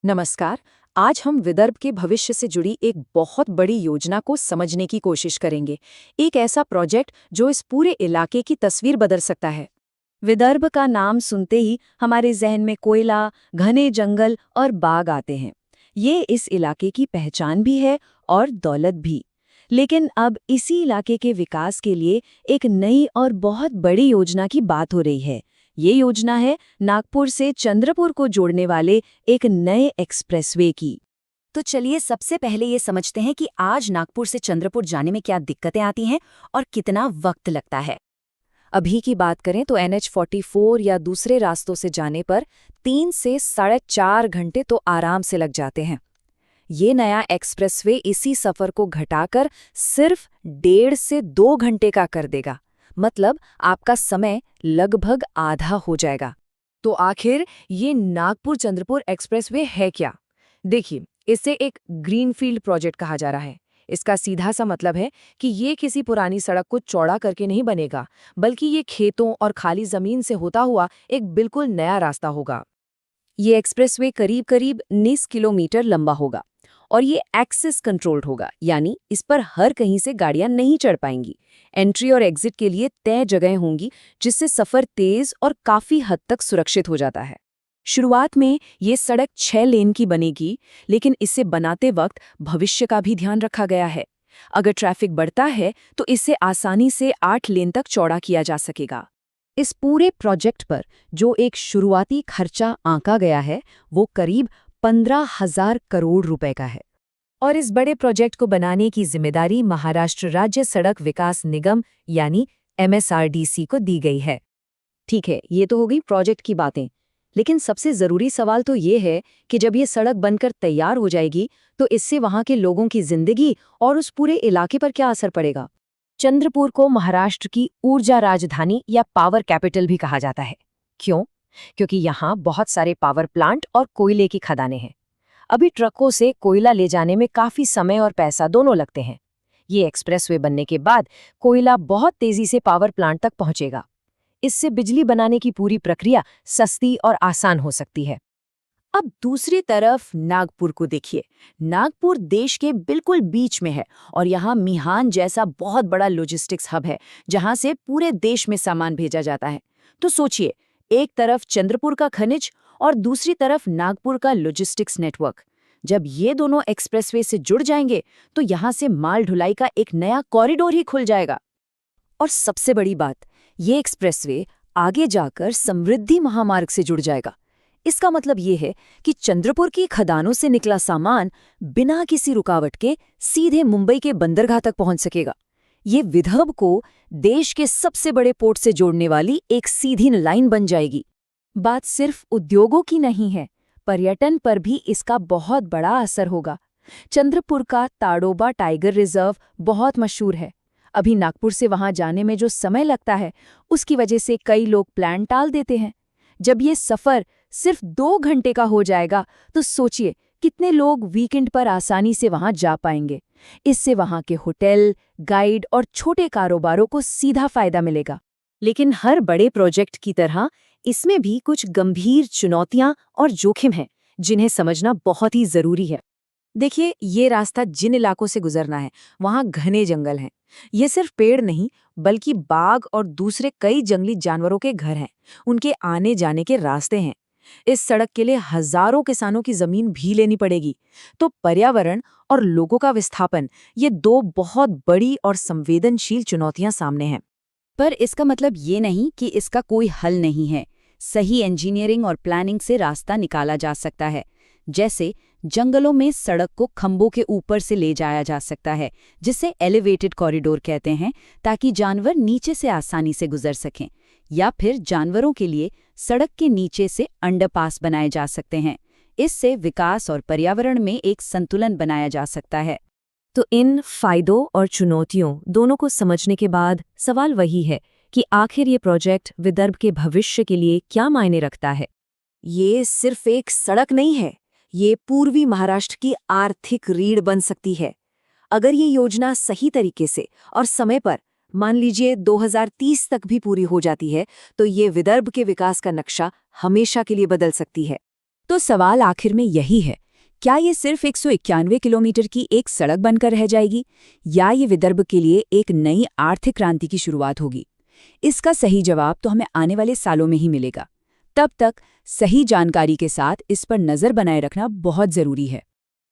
नमस्कार। आज हम विदर्भ के भविष्य से जुड़ी एक बहुत बड़ी योजना को समझने की कोशिश करेंगे। एक ऐसा प्रोजेक्ट जो इस पूरे इलाके की तस्वीर बदल सकता है। विदर्भ का नाम सुनते ही हमारे जहन में कोयला, घने जंगल और बाग आते हैं। ये इस इलाके की पहचान भी है और दौलत भी। लेकिन अब इसी इलाके के विकास के लिए एक नई और बहुत बड़ी योजना की बात हो रही है। ये योजना है नागपुर से चंद्रपुर को जोड़ने वाले एक नए एक्सप्रेसवे की। तो चलिए सबसे पहले ये समझते हैं कि आज नागपुर से चंद्रपुर जाने में क्या दिक्कतें आती हैं और कितना वक्त लगता है। अभी की बात करें तो NH-44 या दूसरे रास्तों से जाने पर 3 से 4.5 घंटे तो आराम से लग जाते हैं। ये नया एक्सप्रेसवे इसी सफर को घटाकर सिर्फ 1.5 से 2 घंटे का कर देगा। मतलब आपका समय लगभग आधा हो जाएगा। तो आखिर ये नागपुर चंद्रपुर एक्सप्रेसवे है क्या? देखिए, इसे एक ग्रीनफील्ड प्रोजेक्ट कहा जा रहा है। इसका सीधा सा मतलब है कि ये किसी पुरानी सड़क को चौड़ा करके नहीं बनेगा, बल्कि ये खेतों और खाली जमीन से होता हुआ एक बिल्कुल नया रास्ता होगा। ये एक्सप्रेसवे करीब करीब 19 किलोमीटर लंबा होगा और ये एक्सेस कंट्रोल्ड होगा, यानी इस पर हर कहीं से गाड़ियां नहीं चढ़ पाएंगी। एंट्री और एग्जिट के लिए तय जगह होंगी, जिससे सफर तेज और काफी हद तक सुरक्षित हो जाता है। शुरुआत में ये सड़क 6 लेन की बनेगी, लेकिन इसे बनाते वक्त भविष्य का भी ध्यान रखा गया है। अगर ट्रैफिक बढ़ता है तो इसे आसानी से 8 लेन तक चौड़ा किया जा सकेगा। इस पूरे प्रोजेक्ट पर जो एक शुरुआती खर्चा आंका गया है, वो करीब 15,000 करोड़ रुपए का है। और इस बड़े प्रोजेक्ट को बनाने की जिम्मेदारी महाराष्ट्र राज्य सड़क विकास निगम यानी MSRDC को दी गई है। ठीक है, ये तो हो गई प्रोजेक्ट की बातें। लेकिन सबसे जरूरी सवाल तो ये है कि जब ये सड़क बनकर तैयार हो जाएगी तो इससे वहां के लोगों की जिंदगी और उस पूरे इलाके पर क्या असर पड़ेगा। चंद्रपुर को महाराष्ट्र की ऊर्जा राजधानी या पावर कैपिटल भी कहा जाता है। क्यों? क्योंकि यहाँ बहुत सारे पावर प्लांट और कोयले की खदानें हैं। अभी ट्रकों से कोयला ले जाने में काफी समय और पैसा दोनों लगते हैं। ये एक्सप्रेसवे बनने के बाद कोयला बहुत तेजी से पावर प्लांट तक पहुंचेगा। इससे बिजली बनाने की पूरी प्रक्रिया सस्ती और आसान हो सकती है। अब दूसरी तरफ नागपुर को देखिए। नागपुर देश के बिल्कुल बीच में है और यहाँ मिहान जैसा बहुत बड़ा लॉजिस्टिक्स हब है, जहाँ से पूरे देश में सामान भेजा जाता है। तो सोचिए, एक तरफ चंद्रपुर का खनिज और दूसरी तरफ नागपुर का लॉजिस्टिक्स नेटवर्क। जब ये दोनों एक्सप्रेसवे से जुड़ जाएंगे तो यहाँ से माल ढुलाई का एक नया कॉरिडोर ही खुल जाएगा। और सबसे बड़ी बात, ये एक्सप्रेसवे आगे जाकर समृद्धि महामार्ग से जुड़ जाएगा। इसका मतलब ये है कि चंद्रपुर की खदानों से निकला सामान बिना किसी रुकावट के सीधे मुंबई के बंदरगाह तक पहुंच सकेगा। ये विदर्भ को देश के सबसे बड़े पोर्ट से जोड़ने वाली एक सीधी लाइन बन जाएगी। बात सिर्फ उद्योगों की नहीं है, पर्यटन पर भी इसका बहुत बड़ा असर होगा। चंद्रपुर का ताडोबा टाइगर रिजर्व बहुत मशहूर है। अभी नागपुर से वहां जाने में जो समय लगता है, उसकी वजह से कई लोग प्लान टाल देते हैं। जब ये सफर सिर्फ 2 घंटे का हो जाएगा तो सोचिए कितने लोग वीकेंड पर आसानी से वहां जा पाएंगे। इससे वहां के होटल, गाइड और छोटे कारोबारों को सीधा फायदा मिलेगा। लेकिन हर बड़े प्रोजेक्ट की तरह इसमें भी कुछ गंभीर चुनौतियां और जोखिम हैं, जिन्हें समझना बहुत ही जरूरी है। देखिए, ये रास्ता जिन इलाकों से गुजरना है, वहां घने जंगल हैं। ये सिर्फ पेड़ नहीं, बल्कि बाघ और दूसरे कई जंगली जानवरों के घर हैं। उनके आने जाने के रास्ते हैं। इस सड़क के लिए हजारों किसानों की जमीन भी लेनी पड़ेगी। तो पर्यावरण और लोगों का विस्थापन, ये 2 बहुत बड़ी और संवेदनशील चुनौतियां सामने हैं। पर इसका मतलब ये नहीं कि इसका कोई हल नहीं है। सही इंजीनियरिंग और प्लानिंग से रास्ता निकाला जा सकता है। जैसे जंगलों में सड़क को खंभों के ऊपर से ले जाया जा सकता है, जिसे एलिवेटेड कॉरिडोर कहते हैं, ताकि जानवर नीचे से आसानी से गुजर सकें। या फिर जानवरों के लिए सड़क के नीचे से अंडरपास बनाए जा सकते हैं। इससे विकास और पर्यावरण में एक संतुलन बनाया जा सकता है। तो इन फायदों और चुनौतियों दोनों को समझने के बाद सवाल वही है कि आखिर ये प्रोजेक्ट विदर्भ के भविष्य के लिए क्या मायने रखता है। ये सिर्फ एक सड़क नहीं है, ये पूर्वी महाराष्ट्र की आर्थिक रीढ़ बन सकती है। अगर ये योजना सही तरीके से और समय पर, मान लीजिए 2030 तक भी पूरी हो जाती है, तो ये विदर्भ के विकास का नक्शा हमेशा के लिए बदल सकती है। तो सवाल आखिर में यही है, क्या ये सिर्फ 191 किलोमीटर की एक सड़क बनकर रह जाएगी, या ये विदर्भ के लिए एक नई आर्थिक क्रांति की शुरुआत होगी? इसका सही जवाब तो हमें आने वाले सालों में ही मिलेगा। तब तक सही जानकारी के साथ इस पर नज़र बनाए रखना बहुत ज़रूरी है।